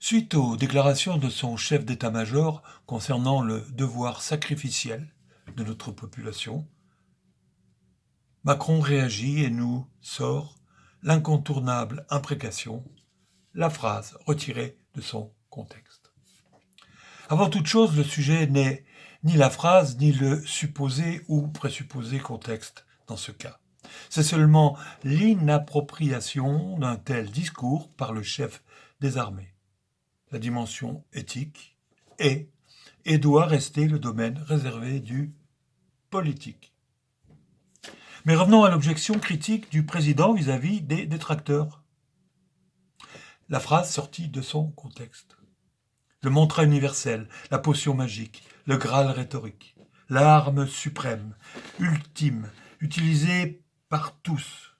Suite aux déclarations de son chef d'état-major concernant le devoir sacrificiel de notre population, Macron réagit et nous sort l'incontournable imprécation, la phrase retirée de son contexte. Avant toute chose, le sujet n'est ni la phrase, ni le supposé ou présupposé contexte dans ce cas. C'est seulement l'inappropriation d'un tel discours par le chef des armées. La dimension éthique est et doit rester le domaine réservé du politique. Mais revenons à l'objection critique du président vis-à-vis des détracteurs. La phrase sortie de son contexte. Le mantra universel, la potion magique, le Graal rhétorique, l'arme suprême, ultime, utilisée par tous.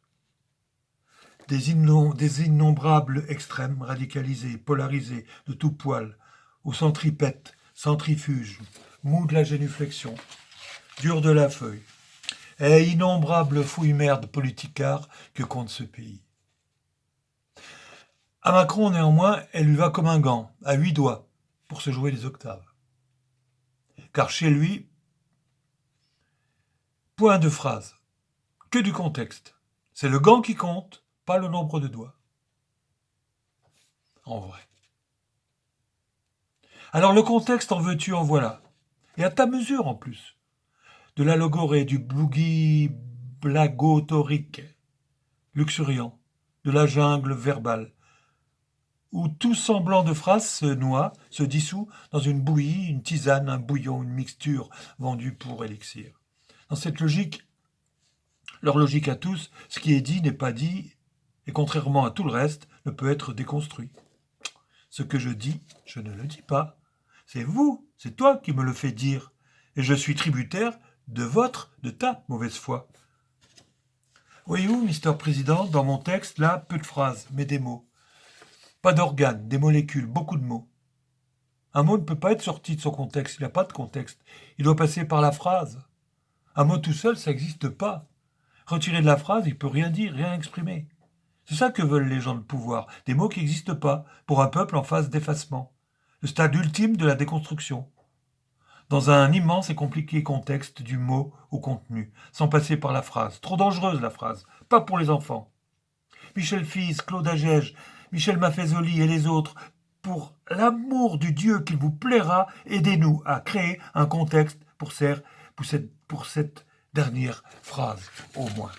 Des innombrables extrêmes radicalisés, polarisés, de tout poil, aux centripètes, centrifuges, mous de la génuflexion, dur de la feuille, et innombrables fouilles-merdes politicards que compte ce pays. À Macron, néanmoins, elle lui va comme un gant, à 8 doigts, pour se jouer les octaves. Car chez lui, point de phrase, que du contexte. C'est le gant qui compte, pas le nombre de doigts. En vrai. Alors le contexte, en veux-tu, en voilà. Et à ta mesure en plus. De la logorée, du boogie blagotorique, luxuriant, de la jungle verbale, où tout semblant de phrase se noie, se dissout dans une bouillie, une tisane, un bouillon, une mixture vendue pour élixir. Dans cette logique, leur logique à tous, ce qui est dit n'est pas dit, et contrairement à tout le reste, ne peut être déconstruit. Ce que je dis, je ne le dis pas. C'est vous, c'est toi qui me le fais dire, et je suis tributaire de ta mauvaise foi. Voyez-vous, Mister Président, dans mon texte, là, peu de phrases, mais des mots. Pas d'organes, des molécules, beaucoup de mots. Un mot ne peut pas être sorti de son contexte, il n'a pas de contexte. Il doit passer par la phrase. Un mot tout seul, ça n'existe pas. Retiré de la phrase, il ne peut rien dire, rien exprimer. C'est ça que veulent les gens de pouvoir, des mots qui n'existent pas, pour un peuple en phase d'effacement. Le stade ultime de la déconstruction. Dans un immense et compliqué contexte du mot au contenu, sans passer par la phrase. Trop dangereuse la phrase, pas pour les enfants. Michel Fils, Claude Agege, Michel Maffezoli et les autres, pour l'amour du Dieu qu'il vous plaira, aidez-nous à créer un contexte pour cette dernière phrase, au moins.